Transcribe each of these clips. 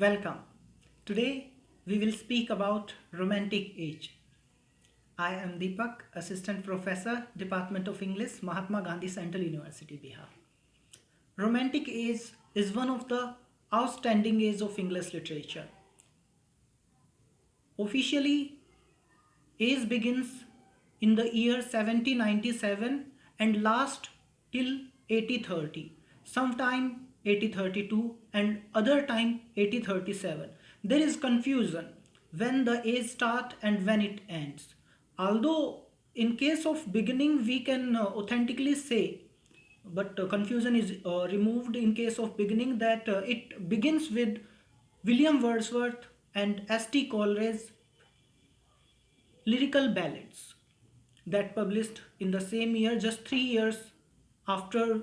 Welcome. Today we will speak about Romantic Age. I am Deepak, Assistant Professor, Department of English, Mahatma Gandhi Central University, Bihar. Romantic Age is one of the outstanding ages of English literature. Officially, age begins in the year 1797 and lasts till 8030, sometime 8032 and other time 8037. There is confusion when the age starts and when it ends. Although in case of beginning we can authentically say, but confusion is removed in case of beginning, that it begins with William Wordsworth and S.T. Coleridge Lyrical Ballads, that published in the same year, just 3 years after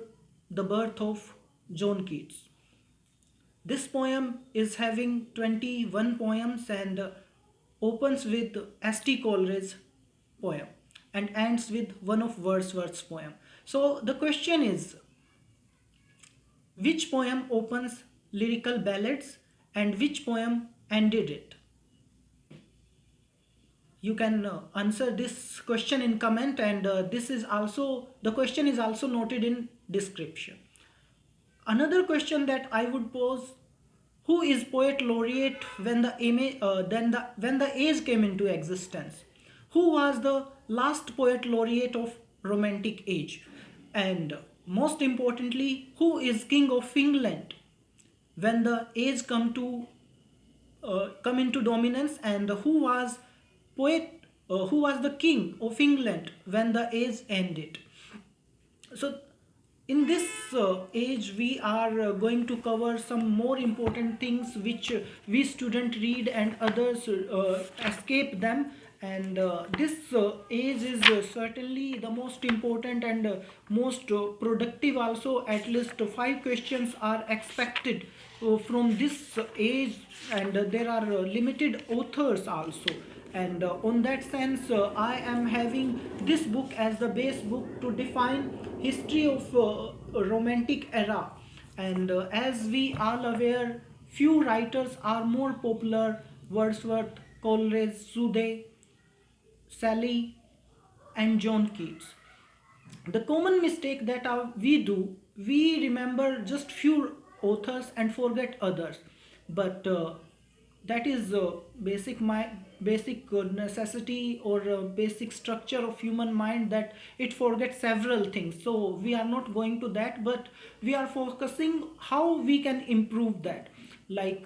the birth of John Keats. This poem is having 21 poems and opens with S.T. Coleridge's poem and ends with one of Wordsworth's poem. So the question is, which poem opens Lyrical Ballads and which poem ended it? You can answer this question in comment, and this is also the question is also noted in description. Another question that I would pose: who is poet laureate when the age came into existence? Who was the last poet laureate of Romantic Age? And most importantly, who is king of England when the age come into dominance, and poet who was the king of England when the age ended? So in this age we are going to cover some more important things which we student read and others escape them, and this age is certainly the most important and most productive also. At least five questions are expected from this age, and there are limited authors also, and on that sense I am having this book as the base book to define history of Romantic era. And as we are aware, few writers are more popular: Wordsworth, Coleridge, Sudhi, Sally, and John Keats. The common mistake that we do, we remember just few authors and forget others, but that is basic necessity or basic structure of human mind, that it forgets several things. So we are not going to that, but we are focusing how we can improve that. Like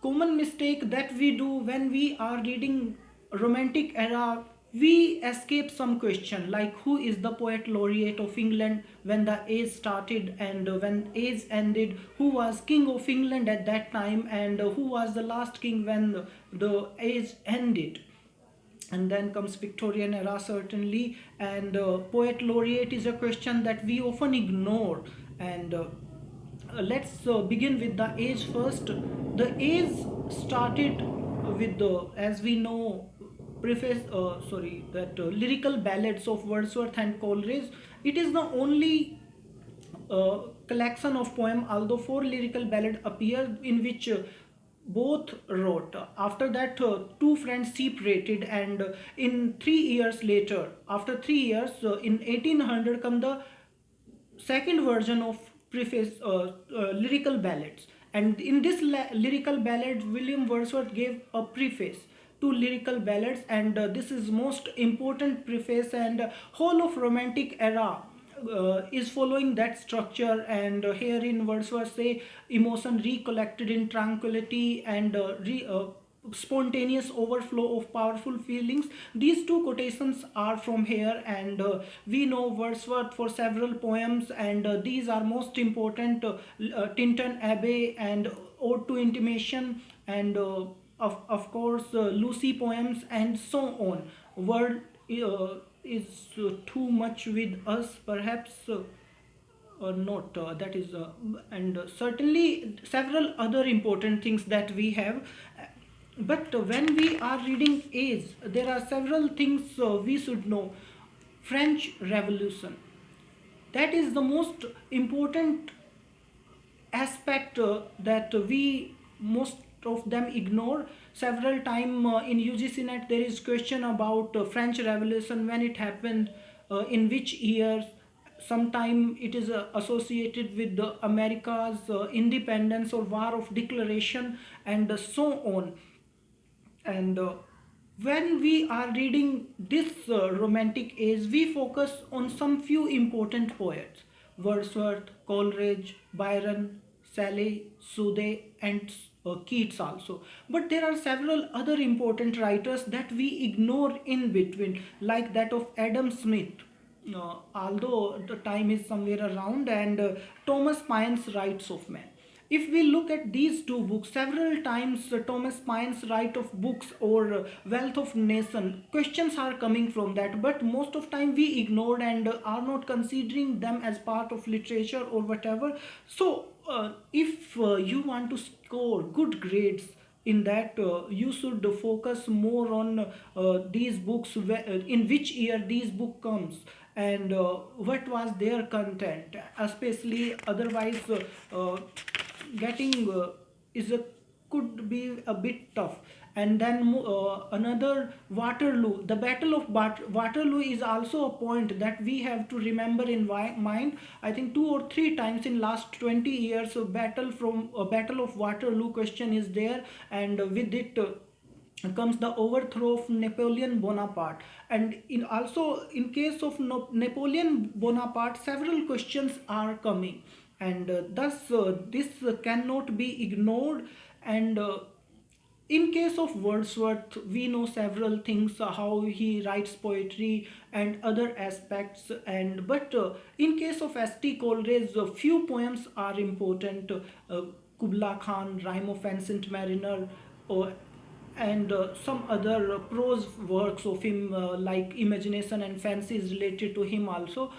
common mistake that we do when we are reading Romantic era, we escape some question like who is the poet laureate of England when the age started and when age ended, who was king of England at that time, and who was the last king when the age ended. And then comes Victorian era, certainly, and poet laureate is a question that we often ignore. And let's begin with the age first. The age started with the, as we know, preface sorry that Lyrical Ballads of Wordsworth and Coleridge. It is the only collection of poem, although four lyrical ballad appear in which both wrote. After that, two friends separated, and in 3 years later, after 3 years, in 1800, come the second version of Preface, Lyrical Ballads. And in this Lyrical Ballads, William Wordsworth gave a preface to Lyrical Ballads, and this is most important preface, and whole of Romantic era is following that structure. And herein Wordsworth say emotion recollected in tranquility and spontaneous overflow of powerful feelings. These two quotations are from here, and we know Wordsworth for several poems, and these are most important: Tinton Abbey and Ode to Intimation, and of course Lucy poems, and so on. Word is too much with us, perhaps. Or not, that is and certainly several other important things that we have. But when we are reading age, there are several things we should know. French Revolution, that is the most important aspect that we most of them ignore. Several time in UGC net there is question about French Revolution, when it happened, in which year. Sometime it is associated with the America's independence or war of declaration, and so on. And when we are reading this romantic age, we focus on some few important poets: Wordsworth, Coleridge, Byron, Shelley, Sudhi, and Keats also. But there are several other important writers that we ignore in between, like that of Adam Smith, although the time is somewhere around, and Thomas Paine's Rights of Man. If we look at these two books, several times Thomas Paine's Right of Books or Wealth of Nation, questions are coming from that, but most of time we ignored and are not considering them as part of literature or whatever. So if you want to score good grades in that, you should focus more on these books, in which year these book comes, and what was their content, especially otherwise getting is a could be a bit tough. And then another, Waterloo, the battle of Waterloo is also a point that we have to remember in mind. I think two or three times in last 20 years a battle of Waterloo question is there, and with it comes the overthrow of Napoleon Bonaparte. And in also in case of Napoleon Bonaparte, several questions are coming, and thus this cannot be ignored. And in case of Wordsworth, we know several things, how he writes poetry and other aspects. And but in case of St. Coleridge, a few poems are important: Kubla Khan, Rime of Ancient Mariner, or and some other prose works of him, like Imagination and Fancy is related to him also.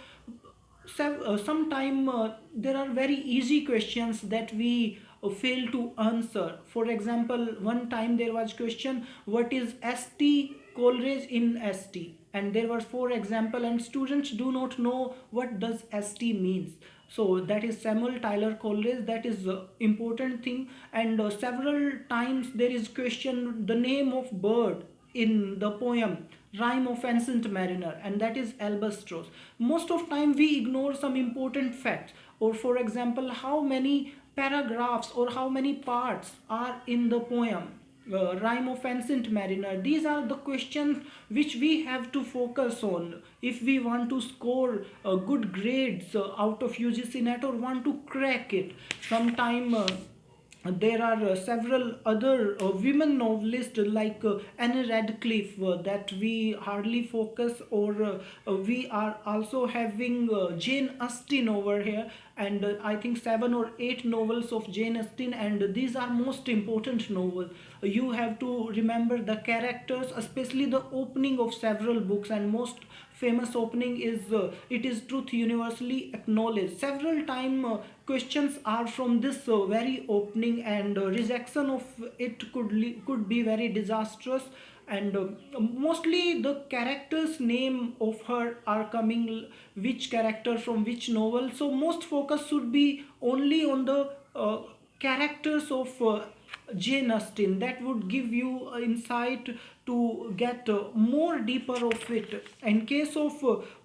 Sometime there are very easy questions that we fail to answer. For example, one time there was question, what is St. Coleridge in ST? And there were four example, and students do not know what does ST means. So that is Samuel Tyler Coleridge, that is important thing. And several times there is question the name of bird in the poem Rime of Ancient Mariner, and that is albatross. Most of time we ignore some important facts, or for example, how many paragraphs or how many parts are in the poem Rime of Ancient Mariner. These are the questions which we have to focus on if we want to score good grades out of UGC net or want to crack it. Sometime there are several other women novelists like Anne Radcliffe, that we hardly focus, or we are also having Jane Austen over here, and I think 7 or 8 novels of Jane Austen, and these are most important novels. You have to remember the characters, especially the opening of several books, and most famous opening is it is truth universally acknowledged. Several time questions are from this very opening, and rejection of it could be very disastrous. And mostly the characters name of her are coming, which character from which novel. So most focus should be only on the characters of Jane Austen. That would give you insight to get more deeper of it. In case of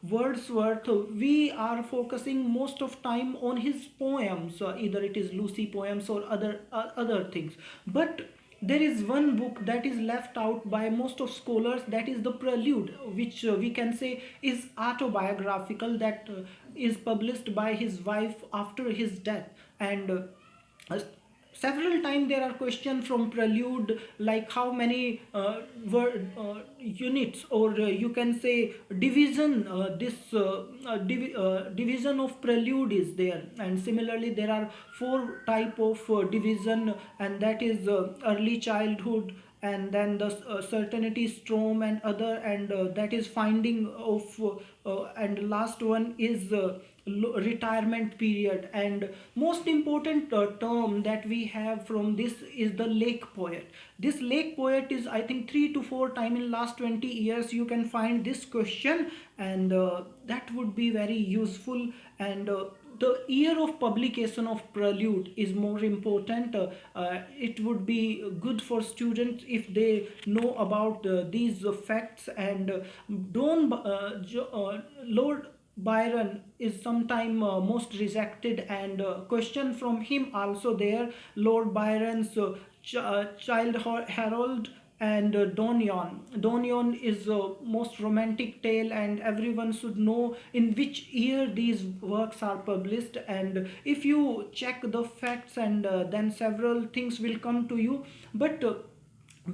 Wordsworth, we are focusing most of time on his poems, either it is Lucy poems or other things. But there is one book that is left out by most of scholars, that is the Prelude, which we can say is autobiographical, that is published by his wife after his death. And several times there are questions from Prelude, like how many word units, or you can say division, division of Prelude is there. And similarly there are four type of division, and that is early childhood, and then the certainty storm and other, and that is finding of and last one is retirement period. And most important term that we have from this is the lake poet. This lake poet is, I think, 3 to 4 time in last 20 years you can find this question, and that would be very useful. And the year of publication of Prelude is more important. It would be good for students if they know about these facts. And Lord Byron is sometime most rejected, and question from him also there. Lord Byron's Child Harold and Donion. Donion is the most romantic tale, and everyone should know in which year these works are published. And if you check the facts, and then several things will come to you. But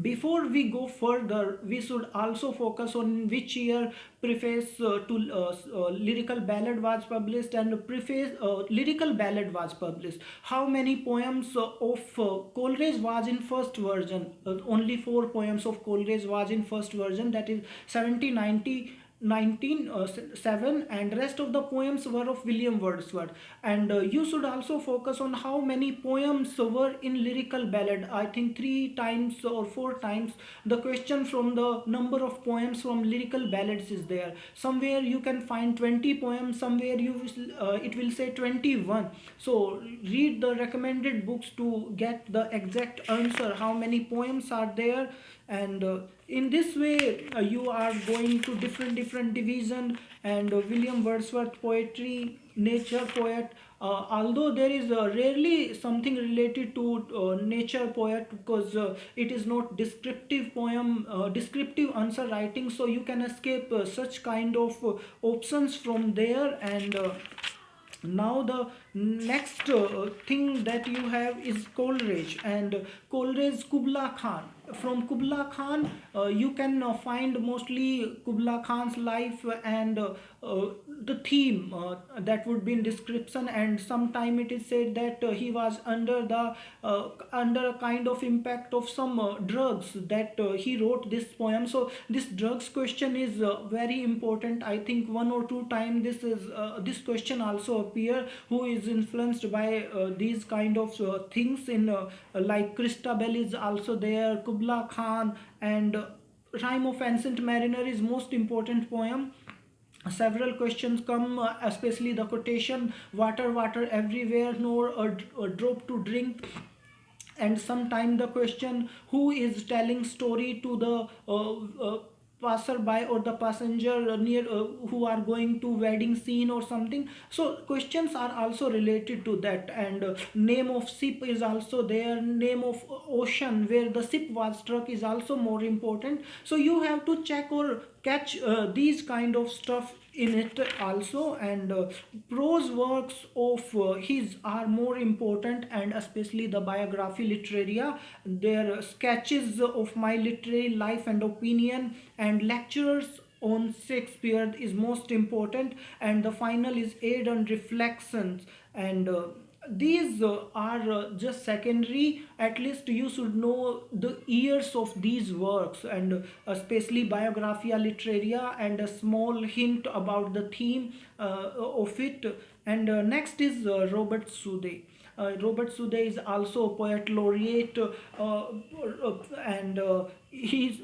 before we go further, we should also focus on which year Preface to Lyrical Ballad was published, and Preface Lyrical Ballad was published. How many poems of Coleridge was in first version? Only four poems of Coleridge was in first version. That is 1790. 1907, and rest of the poems were of William Wordsworth. And you should also focus on how many poems were in Lyrical Ballad. I think three times or four times the question from the number of poems from Lyrical Ballads is there. Somewhere you can find 20 poems, somewhere it will say 21. So read the recommended books to get the exact answer how many poems are there. And in this way you are going to different division. And William Wordsworth poetry, nature poet, although there is rarely something related to nature poet, because it is not descriptive poem, descriptive answer writing, so you can escape such kind of options from there. And now the next thing that you have is Coleridge. And Coleridge Kubla Khan. From Kubla Khan you can find mostly Kubla Khan's life, and the theme that would be in description. And sometime it is said that he was under a kind of impact of some drugs, that he wrote this poem. So this drugs question is very important. I think one or two times this question also appear, who is influenced by these kind of things in like Christabel is also there, Kubla Khan. And Rime of Ancient Mariner is most important poem. Several questions come, especially the quotation, water water everywhere, nor a drop to drink. And sometimes the question, who is telling story to the passerby or the passenger near, who are going to wedding scene or something. So questions are also related to that. And name of ship is also there, name of ocean where the ship was struck is also more important. So you have to check or catch these kind of stuff in it also. And prose works of his are more important, and especially the biography literaria, their sketches of my literary life and opinion, and lectures on Shakespeare is most important. And the final is aid and reflections. And these are just secondary. At least you should know the years of these works, and especially biographia literaria, and a small hint about the theme of it. And next is Robert Sudhi. Robert Sudhi is also a poet laureate, and he's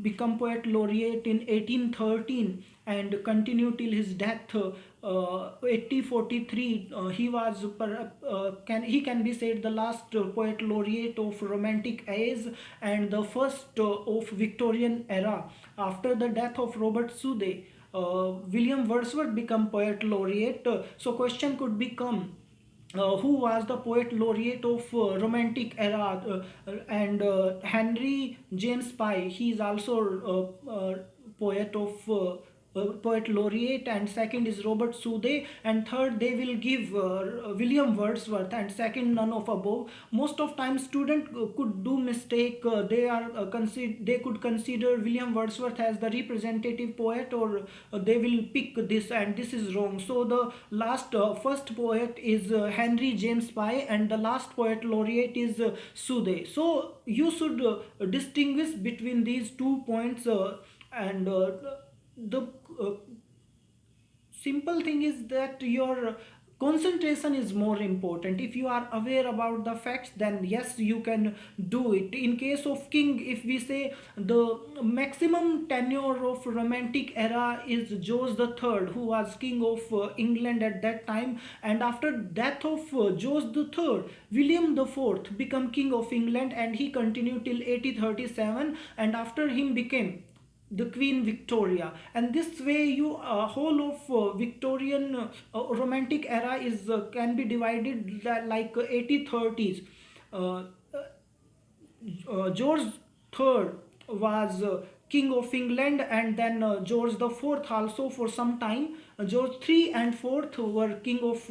become poet laureate in 1813 and continued till his death 1843. He was he can be said the last poet laureate of Romantic age, and the first of Victorian era. After the death of Robert Sudhi, William Wordsworth become poet laureate. So question could become, who was the poet laureate of Romantic era? And Henry James Pye, he is also poet of poet laureate. And second is Robert Sudhe, and third they will give William Wordsworth, and second none of above. Most of time student could do mistake. They could consider William Wordsworth as the representative poet, or they will pick this, and this is wrong. So the last first poet is Henry James Pye, and the last poet laureate is Sudhe. So you should distinguish between these 2 points. And the uh, simple thing is that your concentration is more important. If you are aware about the facts, then yes, you can do it. In case of king, if we say the maximum tenure of romantic era is George the Third, who was king of England at that time, and after death of George the Third, William the Fourth became king of England, and he continued till 1837, and after him became the Queen Victoria. And this way you whole of Victorian romantic era is can be divided like 80/30s. uh, George III was king of England, and then George the Fourth also for some time. George III and Fourth were king of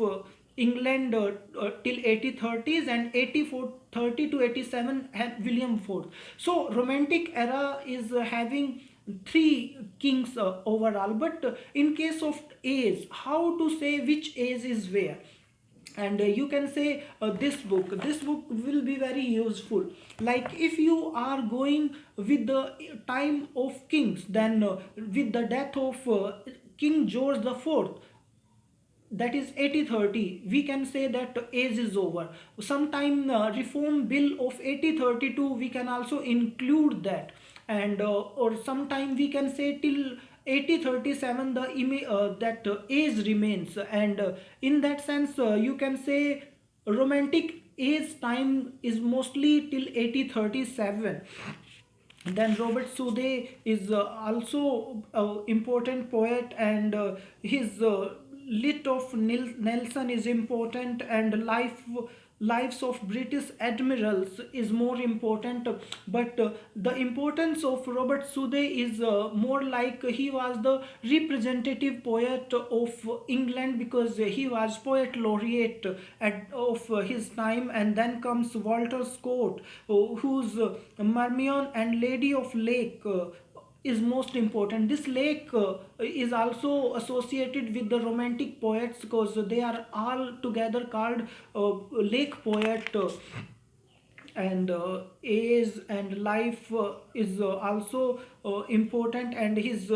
England till 80/30s, and 80/30 to 87 had William Fourth. So romantic era is having three kings overall. But in case of age, how to say which age is where? And you can say this book will be very useful. Like if you are going with the time of kings, then with the death of King George the Fourth, that is 80/30, we can say that age is over. Sometime reform bill of 80/32, we can also include that. And or sometime we can say till 80/37 the that age remains. And in that sense you can say romantic age time is mostly till 80/37. Then Robert Sudhi is also an important poet, and his lit of Nelson is important, and lives of British admirals is more important. But the importance of Robert Sudhi is more like he was the representative poet of England, because he was poet laureate of his time. And then comes Walter Scott, whose Marmion and Lady of Lake is most important. This lake is also associated with the romantic poets, because they are all together called lake poet. And age and life is also important. And his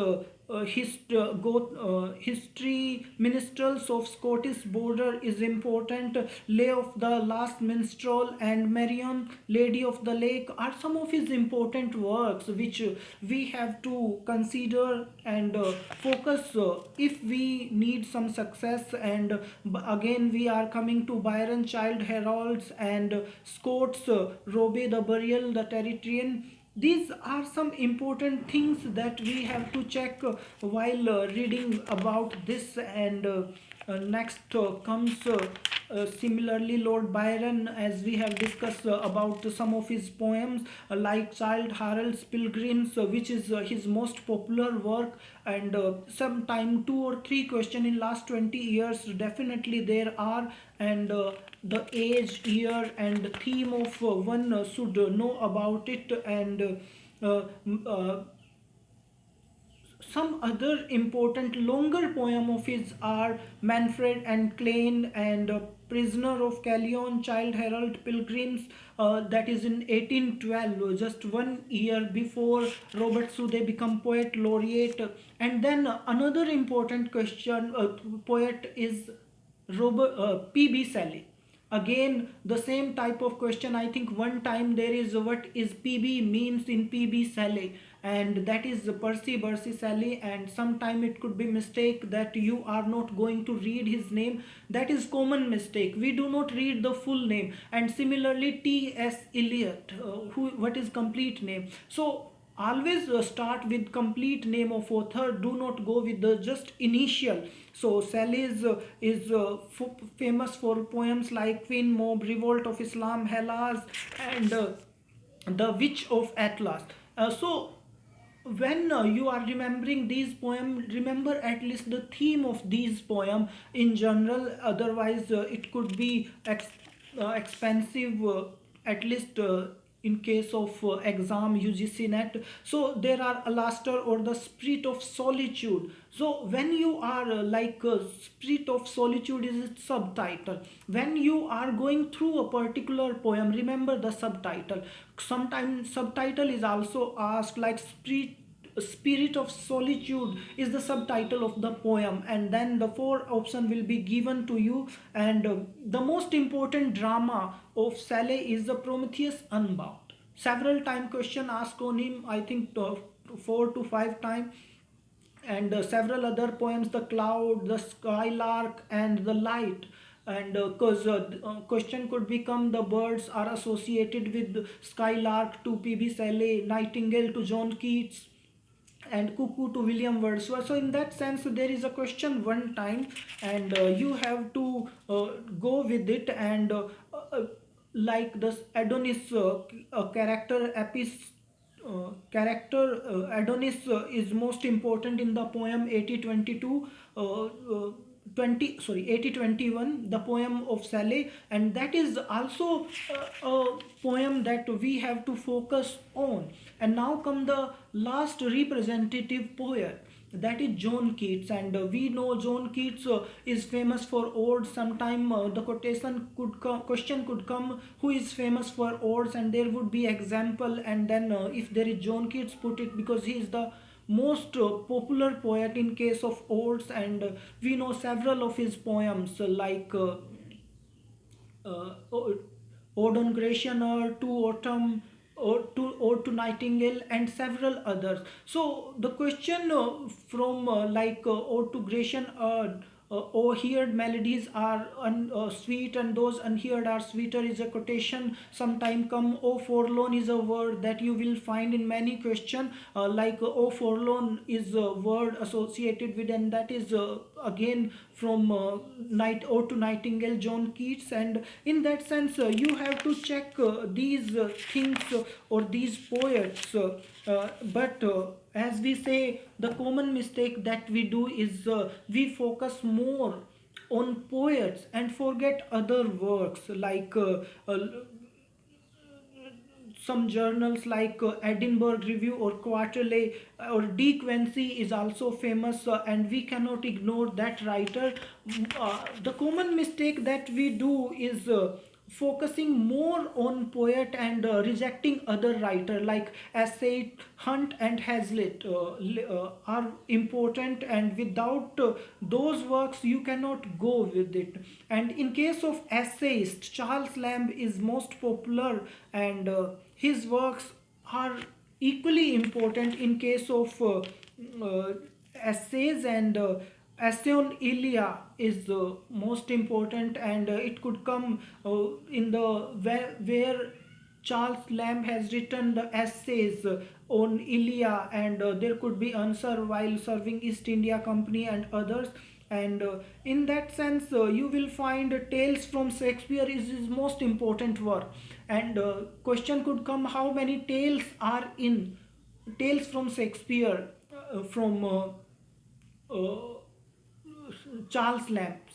history minstrels of Scottish border is important. Lay of the Last Minstrel and Marion, Lady of the Lake, are some of his important works, which we have to consider and focus if we need some success. And again we are coming to Byron, Child Heralds, and Scott's Robe the Burial, the Territorian. These are some important things that we have to check while reading about this. And next comes similarly Lord Byron, as we have discussed about some of his poems, like Child Harold's Pilgrims, which is his most popular work. And sometime two or three question in last 20 years definitely there are. And the age, year, and theme of one should know about it. And some other important longer poem of his are Manfred and Klein, and Prisoner of Callion, Child Herald, Pilgrims, that is in 1812, just 1 year before Robert Sudhe become poet laureate. And then another important question poet is Robert P.B. Shelley. Again, the same type of question. I think one time there is what is PB means in PB Shelley, and that is Percy Bursey Shelley. And sometime it could be mistake that you are not going to read his name. That is common mistake. We do not read the full name. And similarly, T.S. Eliot, who what is complete name. So always start with complete name of author. Do not go with the just initial. So Shelley is famous for poems like Queen Mob, Revolt of Islam, Hellas, and The Witch of Atlas. So when you are remembering these poems, remember at least the theme of these poem in general. Otherwise it could be expensive, at least in case of exam UGC net. So there are Alaster or the Spirit of Solitude. So when you are Spirit of Solitude is its subtitle. When you are going through a particular poem, remember the subtitle. Sometimes subtitle is also asked, like Spirit of Solitude is the subtitle of the poem, and then the four option will be given to you. And the most important drama of Shelley is the Prometheus Unbound. Several time question asked on him, I think 4 to 5 times, and several other poems, The Cloud, The Skylark, and The Light. And because question could become, the birds are associated with Skylark to P.B. Shelley, Nightingale to John Keats, and Cuckoo to William Wordsworth. So in that sense, there is a question one time, and you have to go with it. And like this Adonis character, Adonis is most important in the poem 8022, 20 sorry 8021, the poem of Shelley, and that is also a poem that we have to focus on. And now come the last representative poet, that is John Keats. And we know John Keats is famous for odes. Sometime the question could come, who is famous for odes, and there would be example. And then if there is John Keats, put it, because he is the most popular poet in case of odes. And we know several of his poems, like uh, Ode on Grecian Earth, To Autumn, Ode to Nightingale, and several others. So the question from Ode to Grecian Earth, overheard melodies are sweet, and those unheard are sweeter, is a quotation. Sometime come, oh forlorn is a word that you will find in many question, oh forlorn is a word associated with, and that is again from Night Ode to Nightingale, John Keats. And in that sense, you have to check these things or these poets. But as we say, the common mistake that we do is we focus more on poets and forget other works, like some journals like Edinburgh Review or Quarterly, or De Quincey is also famous, and we cannot ignore that writer. The common mistake that we do is focusing more on poet and rejecting other writer, like Essay, Hunt, and Hazlitt are important, and without those works you cannot go with it. And in case of essayist, Charles Lamb is most popular, and his works are equally important in case of uh, essays. And essay on Ilia is most important, and it could come in the where Charles Lamb has written the essays on Ilia, and there could be answer while serving East India Company and others. And in that sense, you will find Tales from Shakespeare is his most important work. And question could come, how many tales are in Tales from Shakespeare, from uh, Charles Lamb's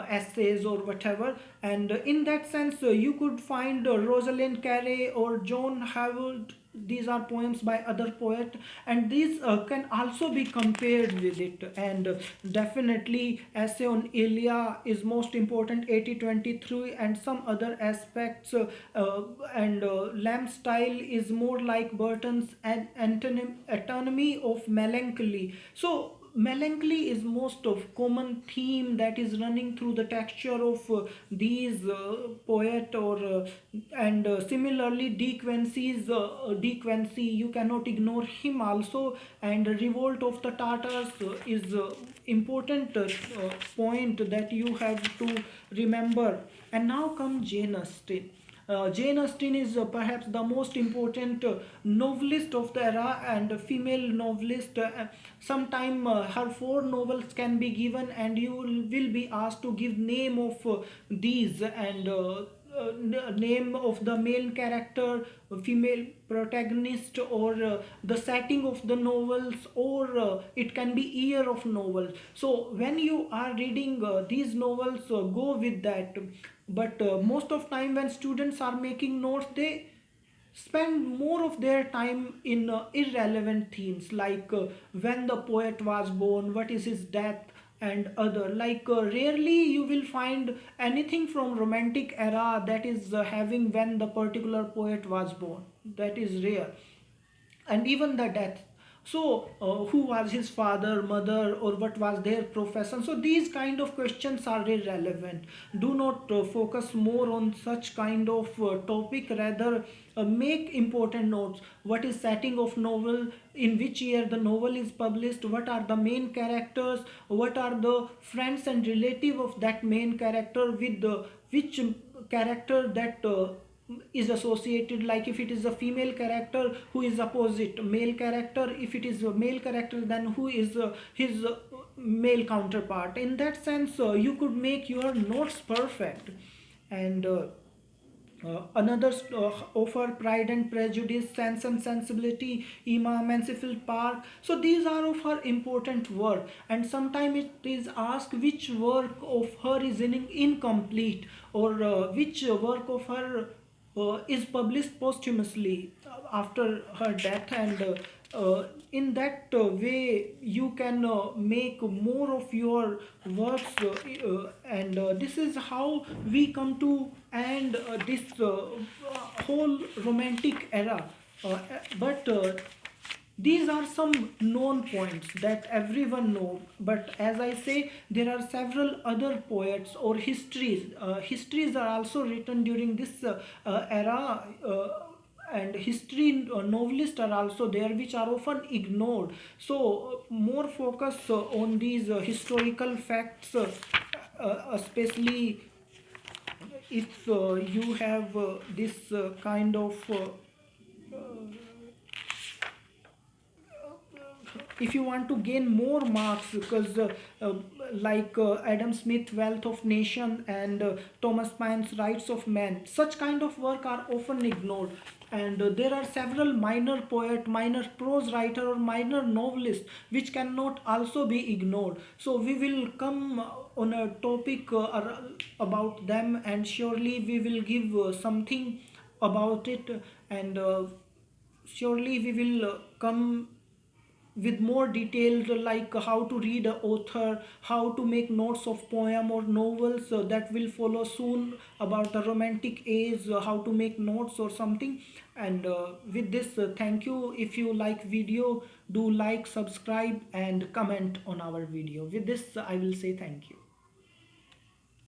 essays or whatever. And in that sense, you could find Rosalind Carey or John Howard. These are poems by other poet, and these can also be compared with it. And definitely, essay on Ilia is most important, 8023, and some other aspects. And Lamb's style is more like Burton's Anatomy of Melancholy. So melancholy is most of common theme that is running through the texture of these poet, or and similarly De Quincey, you cannot ignore him also. And Revolt of the Tartars is important point that you have to remember. And now come Jane Austen. Jane Austen is perhaps the most important novelist of the era, and a female novelist. Sometime her four novels can be given, and you will be asked to give name of these, and name of the main character, female protagonist, or the setting of the novels, or it can be year of novel. So when you are reading these novels, go with that. But most of time when students are making notes, they spend more of their time in irrelevant themes, like when the poet was born, what is his death, and other, like rarely you will find anything from romantic era that is having when the particular poet was born. That is rare. And even the death So who was his father, mother, or what was their profession? So these kind of questions are irrelevant. Do not focus more on such kind of topic. Rather, make important notes. What is setting of novel? In which year the novel is published? What are the main characters? What are the friends and relative of that main character with which character that is associated, like if it is a female character, who is opposite male character, if it is a male character, then who is his male counterpart. In that sense, you could make your notes perfect. And another offer Pride and Prejudice, Sense and Sensibility, Imam and Civil Park. So these are of her important work, and sometimes it is asked which work of her is incomplete, or which work of her is published posthumously after her death. And in that way you can make more of your works, and this is how we come to end this whole romantic era. But these are some known points that everyone know, but as I say, there are several other poets or histories. Histories are also written during this era, and history novelists are also there, which are often ignored. So more focus on these historical facts, especially if you have this kind of if you want to gain more marks, because like Adam Smith Wealth of Nation and Thomas Paine's Rights of Man, such kind of work are often ignored. And there are several minor poet, minor prose writer, or minor novelist which cannot also be ignored. So we will come on a topic about them, and surely we will give something about it. And surely we will come with more details, like how to read a author, how to make notes of poem or novels, that will follow soon, about the romantic age, how to make notes or something. And with this, thank you. If you like video, do like, subscribe, and comment on our video. With this, I will say thank you.